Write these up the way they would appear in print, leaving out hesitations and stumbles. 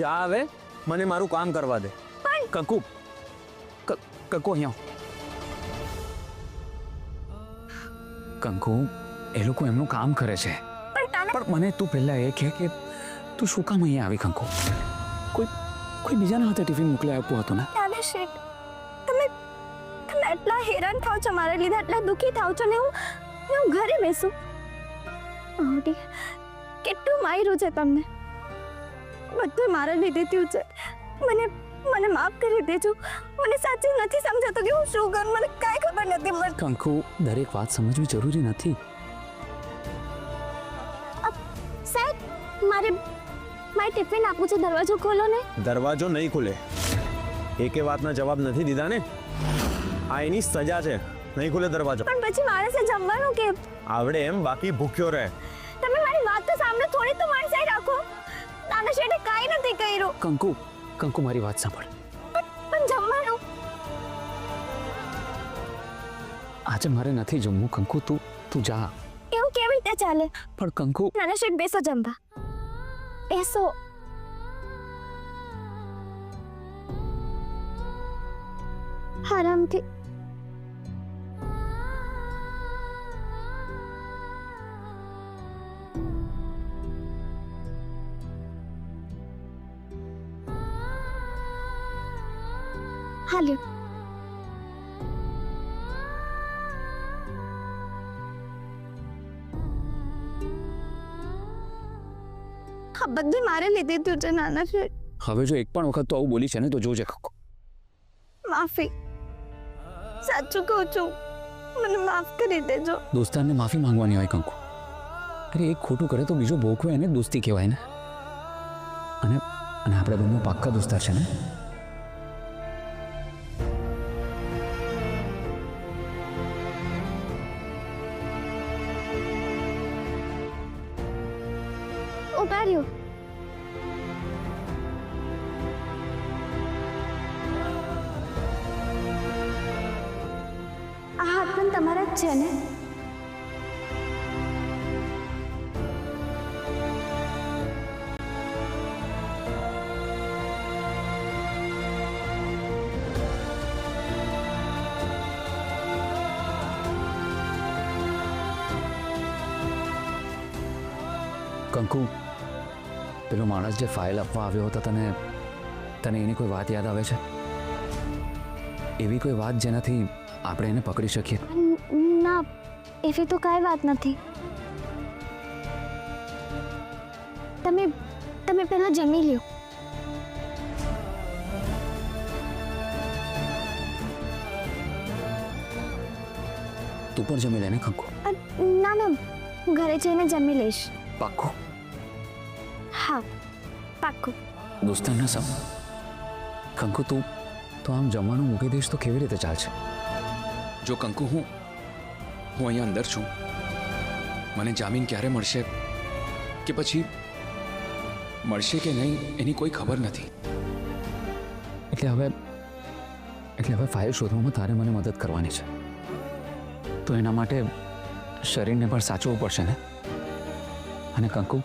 જા હવે, મને મારું કામ કરવા દે. કંકુ, કંકુ અહીંયા કંકુ, એ લોકો એમનું કામ કરે છે, પણ મને તું પહેલા એ કહે કે તું શું કામ અહીંયા આવી? કંકુ, કોઈ બીજાના હાથે ટિફિન મોકલી આપ્યું હતું ને? તાને શેઠ, તમે એટલા હેરાન થાવ છો મારા લીધે, એટલા દુખી થાવ છો ને હું ઘરે બેસું? આંટી, કેટલું માર્યું છે તમને, બધું મારા લીધે થયું છે. મને માફ કરી દેજો. મને સાચું નથી સમજાતું કે હું શું કરું, મને કાંઈ ખબર નથી પડતી. કંકુ, દરેક વાત સમજવી જરૂરી નથી. સાહેબ, મારે ટિફિન આપવું છે, દરવાજો ખોલો ને. દરવાજો નહીં ખુલે. એકે વાતના જવાબ નથી દીધા ને, આ એની સજા છે. નહીં ખુલે દરવાજો. પણ પછી મારે છે જમવાનું કે આવડે એમ, બાકી ભૂખ્યો રહે. તમે મારી વાત તો સાંભળો, થોડી તો મારી સાઈડ રાખો. નાના શેઠે કાંઈ નથી કર્યું. કંકુ, મારી વાત સાંભળ. પણ જમવાનું આજે મારે નથી જમવું. કંકુ, તું જા. એવું કેવી રીતે ચાલે? પણ કંકુ, નાના શેઠ બેસો જમવા. બેસો. આરામથી. હાલ્યો. આ બધું મારે લીધે થયું છે નાના શેઠ. હવે જો એક પણ વખત તો આવું બોલી છે ને તો જોજે. કંકુ, માફી. સાચું કહું છું, મને માફ કરી દેજો. દોસ્તારને માફી માંગવાની હોય કંકુ. અરે એક ખોટું કરે તો બીજો ભોગવે એને દોસ્તી કહેવાય ને. અને આપણે બંને પાક્કા દોસ્તાર છે ને. ઉતાર્યો. આ હાથ પણ તમારા જ છે ને? કંકુ, પેલો માણસ જે ફાઇલ આપવા આવ્યો હતો, તને એની કોઈ વાત યાદ આવે છે? એવી કોઈ વાત જેનાથી આપણે એને પકડી શકીએ? ના, એવી તો કાંઈ વાત નથી. તમે પહેલા જમી લ્યો. તું પણ જમી લે ને કંકુ. ના, ઘરે જઈને જમી લઈશ. પાક્કું? હા, પાક્કું. દોસ્તારના સમ કંકુ, તું તો આમ જમવાનું મૂકી દઈશ તો કેવી રીતે ચાલશે? જો કંકુ, હું અહીંયા અંદર છું. મને જામીન ક્યારે મળશે કે પછી મળશે કે નહીં એની કોઈ ખબર નથી. એટલે હવે ફાઇલ શોધવામાં તારે મને મદદ કરવાની છે. તો એના માટે શરીરને પણ સાચવવું પડશે ને. અને કંકુ,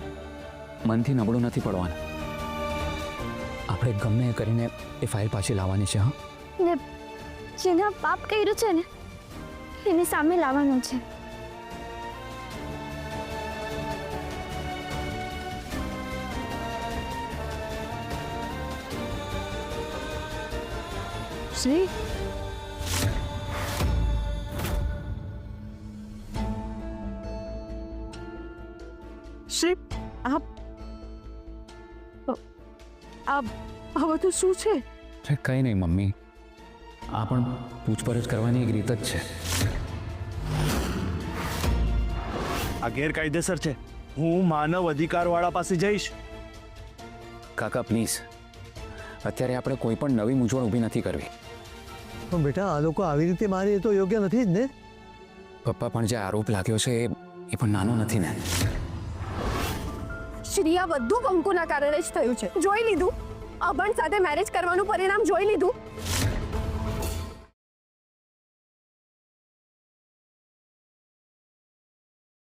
મનથી નબળું નથી પડવાનું. આપણે ગમે એ કરીને એ ફાઇલ પાછી લાવવાની છે. હા, ને જેને પાપ કર્યું છે ને એની સામે લાવવાનું છે. શ્રી, આપ હવે તો શું છે? અરે કંઈ નહીં મમ્મી, આ પણ પૂછપરછ કરવાની એક રીત જ છે. આ ગેરકાયદેસર છે. હું માનવ અધિકારવાળા પાસે જઈશ. કાકા પ્લીઝ, અત્યારે આપણે કોઈ પણ નવી મૂંઝવણ ઊભી નથી કરવી. પણ બેટા, આ લોકો આવી રીતે મારે એ તો યોગ્ય નથી જ ને. પપ્પા, પણ જે આરોપ લાગ્યો છે એ પણ નાનો નથી ને. શ્રી, આ બધું કંકુના કારણે જ થયું છે. જોઈ લીધું, અભણ સાથે મેરેજ કરવાનું પરિણામ જોઈ લીધું.